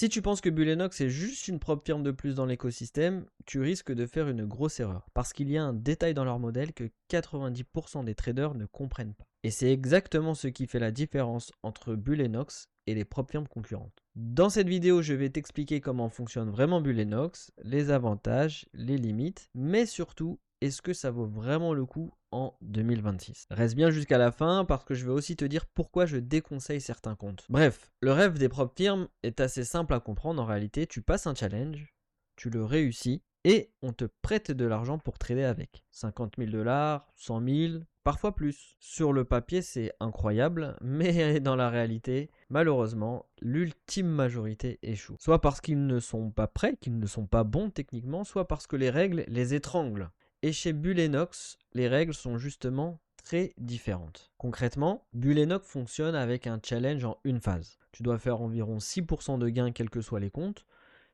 Si tu penses que Bullenox est juste une propre firme de plus dans l'écosystème, tu risques de faire une grosse erreur. Parce qu'il y a un détail dans leur modèle que 90% des traders ne comprennent pas. Et c'est exactement ce qui fait la différence entre Bullenox et les propres firmes concurrentes. Dans cette vidéo, je vais t'expliquer comment fonctionne vraiment Bullenox, les avantages, les limites, mais surtout, est-ce que ça vaut vraiment le coup en 2026? Reste bien jusqu'à la fin parce que je vais aussi te dire pourquoi je déconseille certains comptes. Bref, le rêve des propres firmes est assez simple à comprendre en réalité. Tu passes un challenge, tu le réussis et on te prête de l'argent pour trader avec. 50 000 $, 100 000, parfois plus. Sur le papier, c'est incroyable, mais dans la réalité, malheureusement, l'ultime majorité échoue. Soit parce qu'ils ne sont pas prêts, qu'ils ne sont pas bons techniquement, soit parce que les règles les étranglent. Et chez Bullenox, les règles sont justement très différentes. Concrètement, Bullenox fonctionne avec un challenge en une phase. Tu dois faire environ 6% de gains quels que soient les comptes.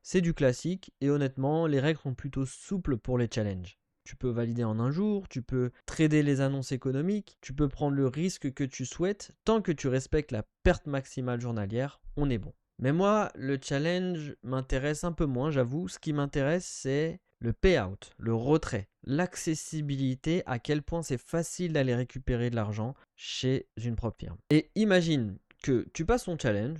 C'est du classique et honnêtement, les règles sont plutôt souples pour les challenges. Tu peux valider en un jour, tu peux trader les annonces économiques, tu peux prendre le risque que tu souhaites. Tant que tu respectes la perte maximale journalière, on est bon. Mais moi, le challenge m'intéresse un peu moins, j'avoue. Ce qui m'intéresse, c'est le payout, le retrait, l'accessibilité, à quel point c'est facile d'aller récupérer de l'argent chez une propre firme. Et imagine que tu passes ton challenge,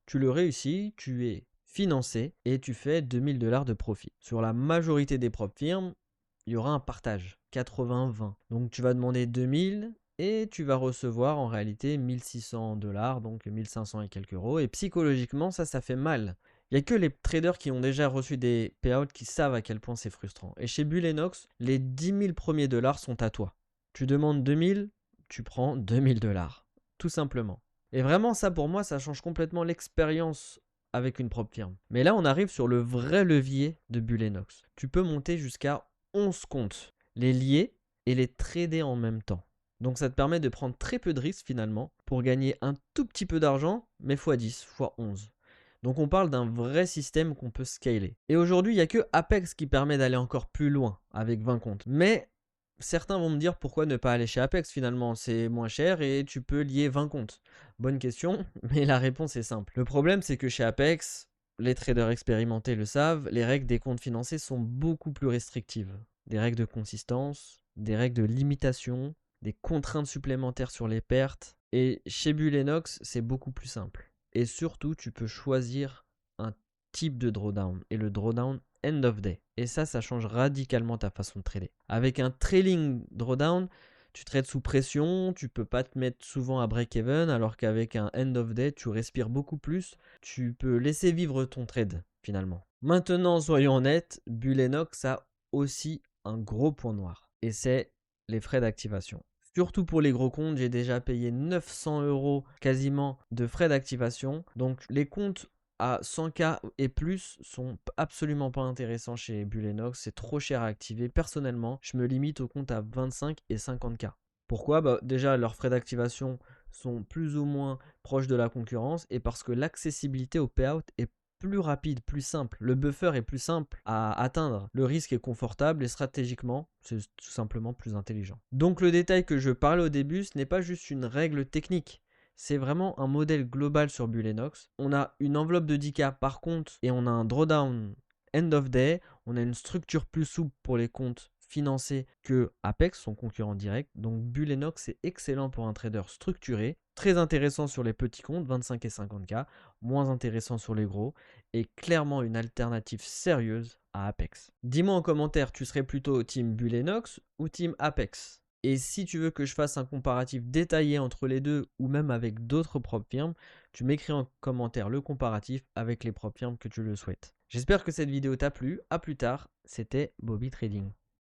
tu le réussis, tu es financé et tu fais 2000 $ de profit. Sur la majorité des propres firmes, il y aura un partage, 80-20. Donc tu vas demander 2000 et tu vas recevoir en réalité 1600 $, donc 1500 et quelques euros. Et psychologiquement, ça fait mal. Il n'y a que les traders qui ont déjà reçu des payouts qui savent à quel point c'est frustrant. Et chez Bullenox, les 10 000 premiers dollars sont à toi. Tu demandes 2000, tu prends 2000 $. Tout simplement. Et vraiment, ça pour moi, ça change complètement l'expérience avec une propre firme. Mais là, on arrive sur le vrai levier de Bullenox. Tu peux monter jusqu'à 11 comptes, les lier et les trader en même temps. Donc ça te permet de prendre très peu de risques finalement pour gagner un tout petit peu d'argent, mais x10, x11. Donc on parle d'un vrai système qu'on peut scaler. Et aujourd'hui, il n'y a que Apex qui permet d'aller encore plus loin avec 20 comptes. Mais certains vont me dire pourquoi ne pas aller chez Apex finalement, c'est moins cher et tu peux lier 20 comptes. Bonne question, mais la réponse est simple. Le problème c'est que chez Apex, les traders expérimentés le savent, les règles des comptes financés sont beaucoup plus restrictives. Des règles de consistance, des règles de limitation, des contraintes supplémentaires sur les pertes. Et chez Bullenox, c'est beaucoup plus simple. Et surtout, tu peux choisir un type de drawdown et le drawdown end of day. Et ça change radicalement ta façon de trader. Avec un trailing drawdown, tu trades sous pression, tu peux pas te mettre souvent à break-even, alors qu'avec un end of day, tu respires beaucoup plus, tu peux laisser vivre ton trade finalement. Maintenant, soyons honnêtes, Bullenox a aussi un gros point noir, et c'est les frais d'activation. Surtout pour les gros comptes, j'ai déjà payé 900 € quasiment de frais d'activation. Donc les comptes à 100K et plus sont absolument pas intéressants chez Bullenox. C'est trop cher à activer. Personnellement, je me limite aux comptes à 25 et 50K. Pourquoi? Déjà, leurs frais d'activation sont plus ou moins proches de la concurrence et parce que l'accessibilité au payout est plus rapide, plus simple. Le buffer est plus simple à atteindre. Le risque est confortable et stratégiquement, c'est tout simplement plus intelligent. Donc le détail que je parlais au début, ce n'est pas juste une règle technique. C'est vraiment un modèle global sur Bullenox. On a une enveloppe de 10K par compte et on a un drawdown end of day. On a une structure plus souple pour les comptes financés que Apex, son concurrent direct. Donc Bullenox est excellent pour un trader structuré. Très intéressant sur les petits comptes, 25 et 50K. Moins intéressant sur les gros. Et clairement une alternative sérieuse à Apex. Dis-moi en commentaire, tu serais plutôt team Bullenox ou team Apex? Et si tu veux que je fasse un comparatif détaillé entre les deux ou même avec d'autres propres firmes, tu m'écris en commentaire le comparatif avec les propres firmes que tu le souhaites. J'espère que cette vidéo t'a plu. À plus tard, c'était Bobby Trading.